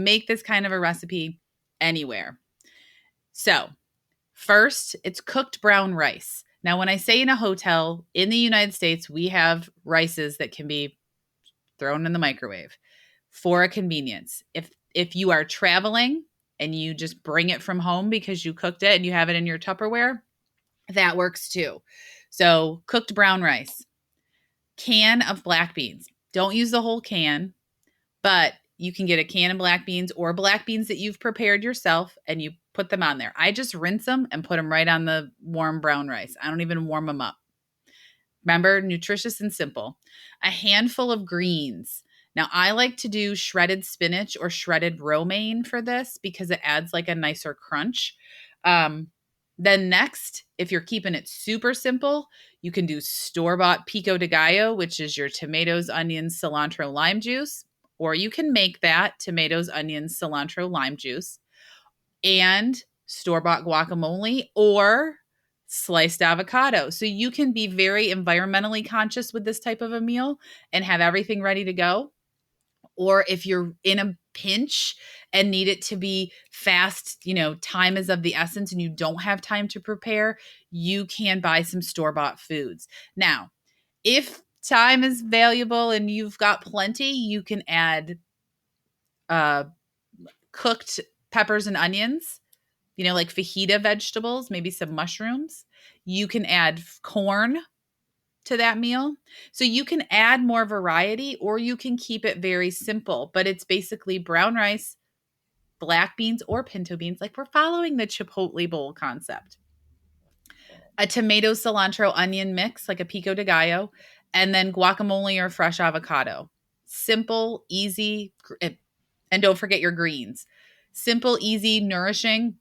make this kind of a recipe anywhere. So, first, it's cooked brown rice. Now, when I say in a hotel in the United States, we have rices that can be thrown in the microwave for a convenience. If you are traveling and you just bring it from home because you cooked it and you have it in your Tupperware, that works too. So, cooked brown rice, can of black beans. Don't use the whole can, but you can get a can of black beans or black beans that you've prepared yourself and you put them on there. I just rinse them and put them right on the warm brown rice. I don't even warm them up. Remember, nutritious and simple. A handful of greens. Now, I like to do shredded spinach or shredded romaine for this because it adds like a nicer crunch. Um, then next, if you're keeping it super simple, you can do store-bought pico de gallo, which is your tomatoes, onions, cilantro, lime juice, or you can make that tomatoes, onions, cilantro, lime juice and store-bought guacamole or sliced avocado. So you can be very environmentally conscious with this type of a meal and have everything ready to go. Or if you're in a pinch and need it to be fast, time is of the essence and you don't have time to prepare, you can buy some store-bought foods. Now, if time is valuable and you've got plenty, you can add uh, cooked peppers and onions, like fajita vegetables, maybe some mushrooms. You can add corn to that meal. So you can add more variety or you can keep it very simple, but it's basically brown rice, black beans, or pinto beans. Like we're following the Chipotle bowl concept. A tomato, cilantro, onion mix, like a pico de gallo, and then guacamole or fresh avocado. Simple, easy, and don't forget your greens. Simple, easy, nourishing.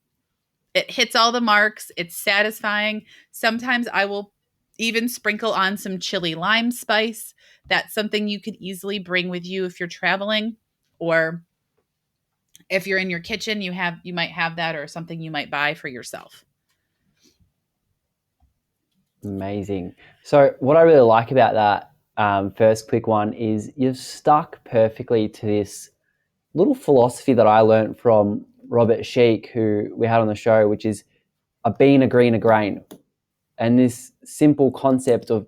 It hits all the marks. It's satisfying. Sometimes I will even sprinkle on some chili lime spice. That's something you could easily bring with you if you're traveling, or if you're in your kitchen, you might have that, or something you might buy for yourself. Amazing. So, what I really like about that first quick one is you've stuck perfectly to this little philosophy that I learned from Robert Sheik, who we had on the show, which is a bean, a green, a grain. And this simple concept of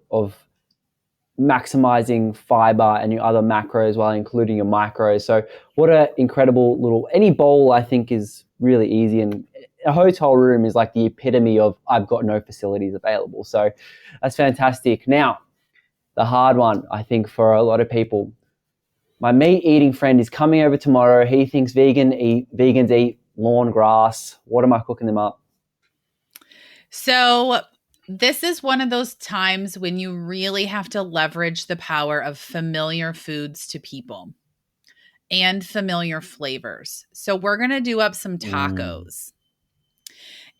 maximizing fiber and your other macros while including your micros. So what an incredible little, any bowl I think is really easy, and a hotel room is like the epitome of I've got no facilities available. So that's fantastic. Now, the hard one, I think, for a lot of people. My meat eating friend is coming over tomorrow. He thinks vegans eat lawn grass. What am I cooking them up? So, this is one of those times when you really have to leverage the power of familiar foods to people and familiar flavors. So, we're going to do up some Mm, tacos.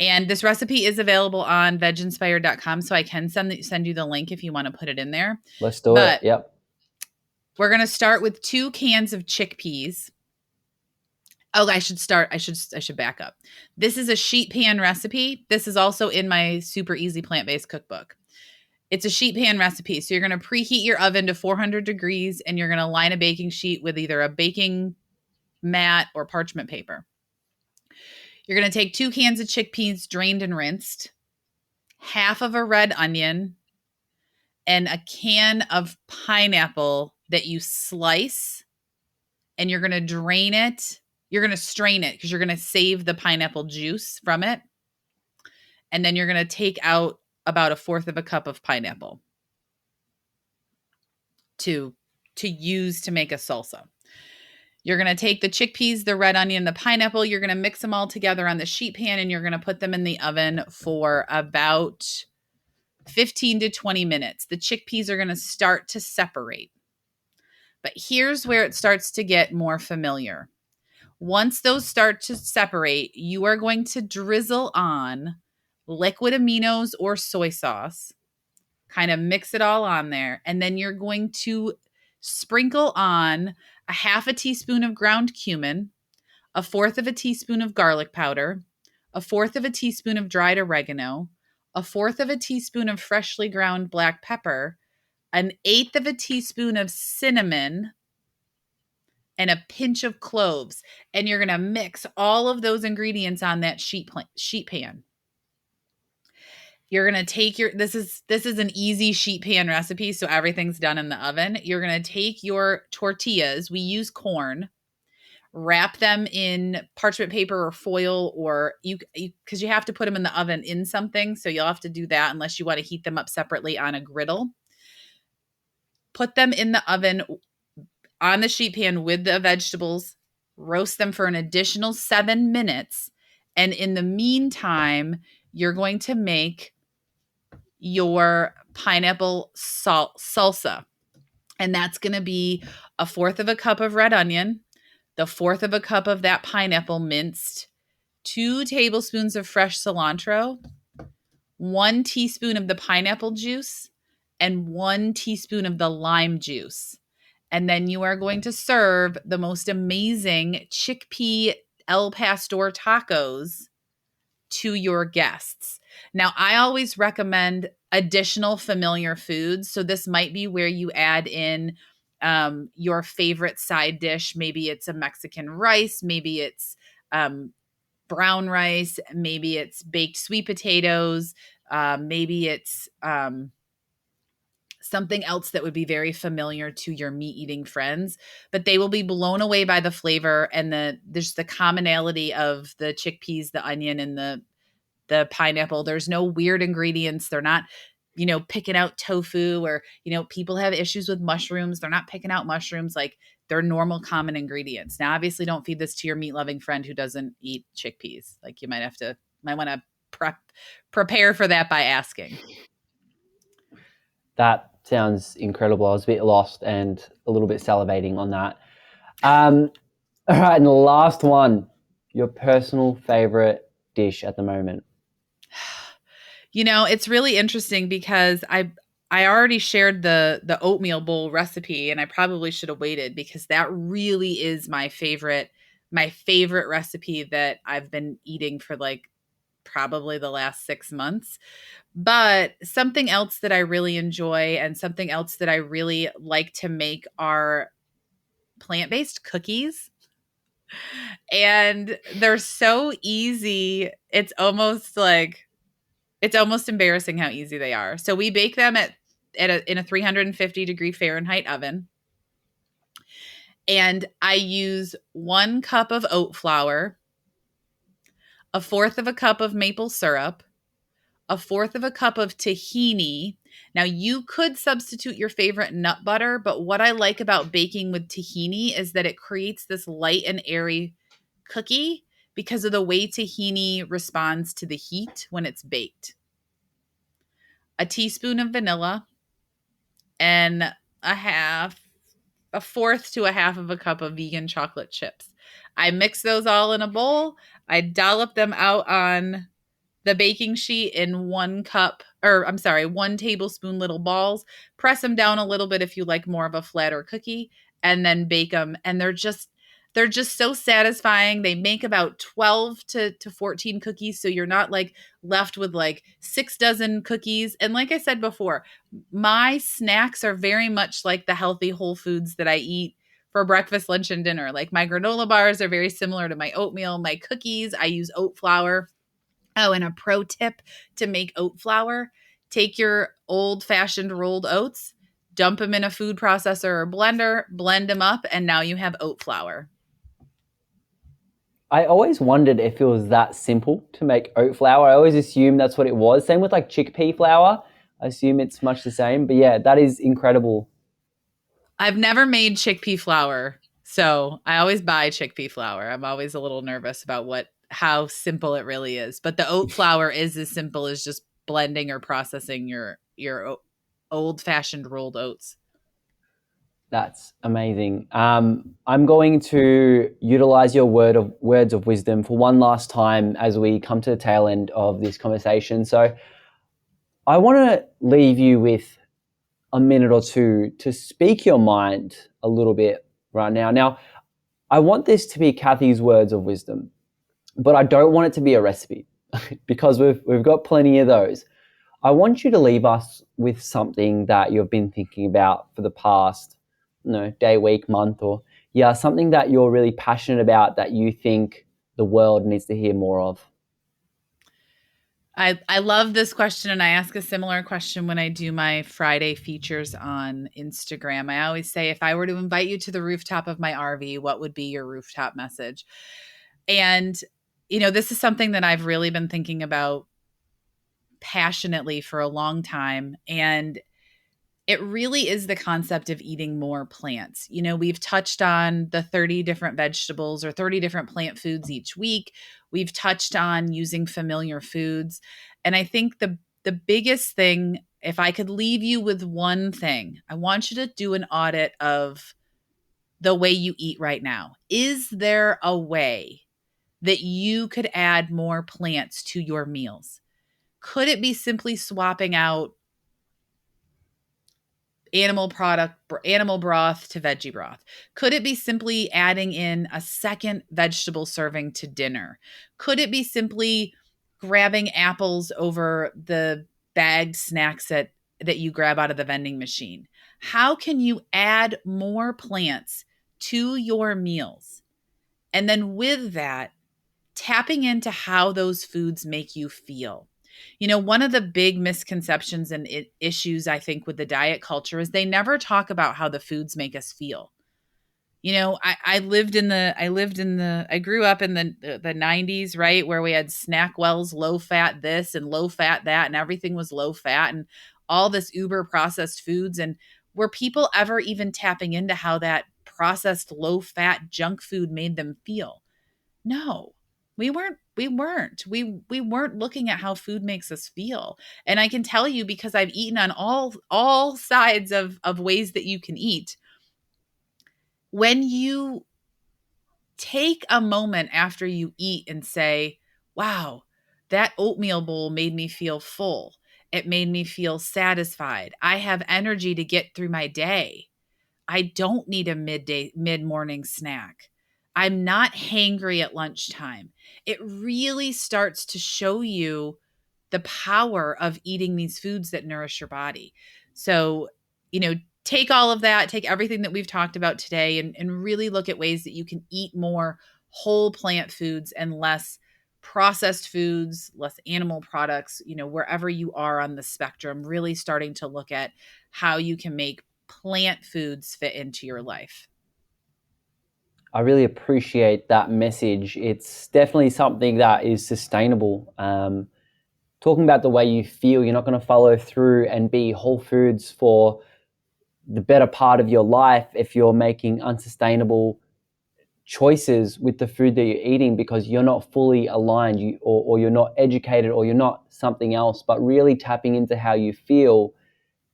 And this recipe is available on veginspired.com. So I can send you the link if you want to put it in there. let's do it. But Yep. we're going to start with 2 cans of chickpeas. Oh, I should back up. This is a sheet pan recipe. This is also in my super easy plant-based cookbook. It's a sheet pan recipe. So you're going to preheat your oven to 400 degrees and you're going to line a baking sheet with either a baking mat or parchment paper. You're going to take 2 cans of chickpeas drained and rinsed, half of a red onion, and a can of pineapple that you slice, and you're going to drain it. You're going to strain it because you're going to save the pineapple juice from it. And then you're going to take out about 1/4 of a cup of pineapple to use to make a salsa. You're going to take the chickpeas, the red onion, the pineapple, you're going to mix them all together on the sheet pan, and you're going to put them in the oven for about 15 to 20 minutes. The chickpeas are going to start to separate. But here's where it starts to get more familiar. Once those start to separate, you are going to drizzle on liquid aminos or soy sauce, kind of mix it all on there, and then you're going to sprinkle on a 1/2 teaspoon of ground cumin, 1/4 teaspoon of garlic powder, 1/4 teaspoon of dried oregano, 1/4 teaspoon of freshly ground black pepper, 1/8 teaspoon of cinnamon, and a pinch of cloves. And you're going to mix all of those ingredients on that sheet pan. You're going to take this is an easy sheet pan recipe, so everything's done in the oven. You're going to take your tortillas, we use corn, wrap them in parchment paper or foil, or you because you have to put them in the oven in something, so you'll have to do that unless you want to heat them up separately on a griddle. Put them in the oven on the sheet pan with the vegetables, roast them for an additional 7 minutes. And in the meantime, you're going to make your pineapple salsa. And that's going to be 1/4 cup of red onion, the 1/4 cup of that pineapple minced, 2 tablespoons of fresh cilantro, 1 teaspoon of the pineapple juice, and 1 teaspoon of the lime juice. And then you are going to serve the most amazing chickpea El Pastor tacos to your guests. Now, I always recommend additional familiar foods. So this might be where you add in your favorite side dish. Maybe it's a Mexican rice. Maybe it's brown rice. Maybe it's baked sweet potatoes. Maybe it's something else that would be very familiar to your meat eating friends, but they will be blown away by the flavor and there's the commonality of the chickpeas, the onion, and the pineapple. There's no weird ingredients. They're not, picking out tofu, or, people have issues with mushrooms. They're not picking out mushrooms. Like, they're normal common ingredients. Now, obviously don't feed this to your meat loving friend who doesn't eat chickpeas. Like, you might want to prepare for that by asking. That sounds incredible. I was a bit lost and a little bit salivating on that. All right, and the last one, your personal favorite dish at the moment. It's really interesting because I already shared the oatmeal bowl recipe, and I probably should have waited because that really is my favorite recipe that I've been eating for like probably the last 6 months. But something else that I really enjoy and something else that I really like to make are plant-based cookies. And they're so easy. It's almost embarrassing how easy they are. So we bake them in a 350-degree Fahrenheit oven. And I use 1 cup of oat flour, a fourth of a cup of maple syrup, a fourth of a cup of tahini. Now, you could substitute your favorite nut butter, but what I like about baking with tahini is that it creates this light and airy cookie because of the way tahini responds to the heat when it's baked. A teaspoon of vanilla, and a fourth to a half of a cup of vegan chocolate chips. I mix those all in a bowl. I dollop them out on the baking sheet in 1 tablespoon little balls. Press them down a little bit if you like more of a flatter cookie, and then bake them. And they're just so satisfying. They make about 12 to 14 cookies. So you're not like left with like 6 dozen cookies. And like I said before, my snacks are very much like the healthy whole foods that I eat for breakfast, lunch, and dinner. Like my granola bars are very similar to my oatmeal. My cookies, I use oat flour. Oh, and a pro tip to make oat flour: take your old fashioned rolled oats, dump them in a food processor or blender, blend them up, and now you have oat flour. I always wondered if it was that simple to make oat flour. I always assumed that's what it was. Same with like chickpea flour. I assume it's much the same. But yeah, that is incredible. I've never made chickpea flour, so I always buy chickpea flour. I'm always a little nervous about how simple it really is. But the oat flour is as simple as just blending or processing your old fashioned rolled oats. That's amazing. I'm going to utilize your words of wisdom for one last time as we come to the tail end of this conversation. So I want to leave you with a minute or two to speak your mind a little bit right now. Now, I want this to be Kathy's words of wisdom, but I don't want it to be a recipe because we've got plenty of those. I want you to leave us with something that you've been thinking about for the past, day, week, month, or yeah, something that you're really passionate about that you think the world needs to hear more of. I love this question, and I ask a similar question when I do my Friday features on Instagram. I always say, if I were to invite you to the rooftop of my RV, what would be your rooftop message? And, this is something that I've really been thinking about passionately for a long time. And it really is the concept of eating more plants. We've touched on the 30 different vegetables or 30 different plant foods each week. We've touched on using familiar foods. And I think the biggest thing, if I could leave you with one thing, I want you to do an audit of the way you eat right now. Is there a way that you could add more plants to your meals? Could it be simply swapping out animal broth to veggie broth? Could it be simply adding in a second vegetable serving to dinner? Could it be simply grabbing apples over the bagged snacks that you grab out of the vending machine? How can you add more plants to your meals? And then with that, tapping into how those foods make you feel. One of the big misconceptions and issues, I think, with the diet culture is they never talk about how the foods make us feel. I grew up in the 90s, right? Where we had SnackWell's low fat this and low fat that, and everything was low fat and all this uber processed foods. And were people ever even tapping into how that processed low fat junk food made them feel? No, we weren't looking at how food makes us feel. And I can tell you, because I've eaten on all sides of ways that you can eat. When you take a moment after you eat and say, wow, that oatmeal bowl made me feel full. It made me feel satisfied. I have energy to get through my day. I don't need a mid-morning snack. I'm not hangry at lunchtime. It really starts to show you the power of eating these foods that nourish your body. So, take all of that, take everything that we've talked about today, and really look at ways that you can eat more whole plant foods and less processed foods, less animal products, wherever you are on the spectrum, really starting to look at how you can make plant foods fit into your life. I really appreciate that message. It's definitely something that is sustainable. Talking about the way you feel, you're not going to follow through and be whole foods for the better part of your life if you're making unsustainable choices with the food that you're eating because you're not fully aligned, or you're not educated, or you're not something else. But really tapping into how you feel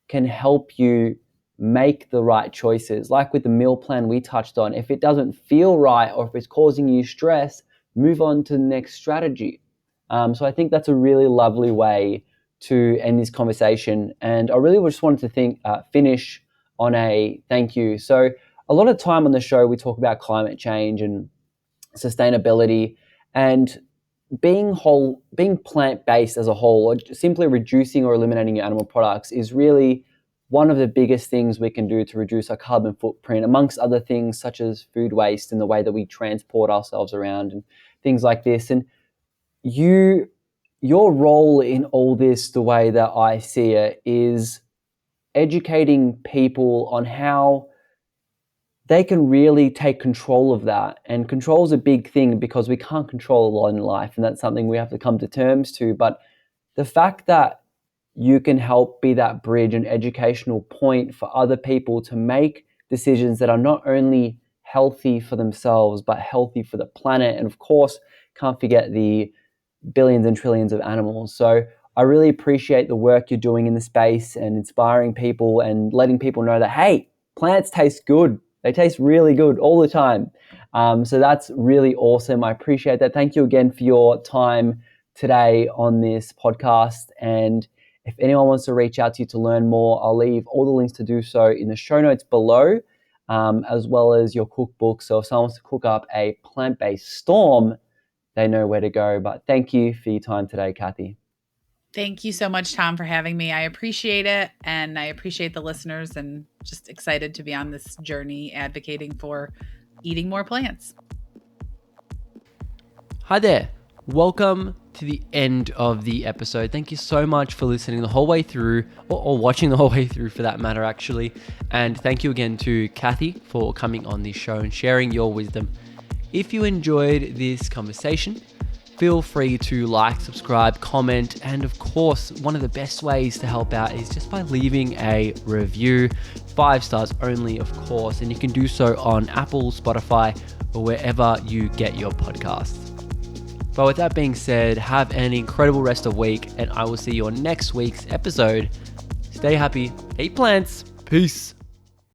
can help you make the right choices. Like with the meal plan we touched on, if it doesn't feel right or if it's causing you stress, move on to the next strategy. So I think that's a really lovely way to end this conversation. And I really just wanted to finish on a thank you. So a lot of time on the show, we talk about climate change and sustainability, and being plant-based as a whole, or simply reducing or eliminating your animal products, is really one of the biggest things we can do to reduce our carbon footprint, amongst other things such as food waste and the way that we transport ourselves around and things like this. And your role in all this, the way that I see it, is educating people on how they can really take control of that. And control is a big thing because we can't control a lot in life, and that's something we have to come to terms to. But the fact that you can help be that bridge and educational point for other people to make decisions that are not only healthy for themselves, but healthy for the planet. And of course, can't forget the billions and trillions of animals. So I really appreciate the work you're doing in the space and inspiring people and letting people know that, hey, plants taste good. They taste really good all the time. So that's really awesome. I appreciate that. Thank you again for your time today on this podcast. And if anyone wants to reach out to you to learn more, I'll leave all the links to do so in the show notes below, as well as your cookbook. So if someone wants to cook up a plant-based storm, they know where to go. But thank you for your time today, Kathy. Thank you so much, Tom, for having me. I appreciate it. And I appreciate the listeners, and just excited to be on this journey advocating for eating more plants. Hi there. Welcome to the end of the episode. Thank you so much for listening the whole way through, or watching the whole way through for that matter, actually. And thank you again to Kathy for coming on this show and sharing your wisdom. If you enjoyed this conversation, feel free to like, subscribe, comment, and of course, one of the best ways to help out is just by leaving a review. 5 stars only, of course, and you can do so on Apple, Spotify, or wherever you get your podcasts. But with that being said, have an incredible rest of week, and I will see you on next week's episode. Stay happy, eat plants, peace.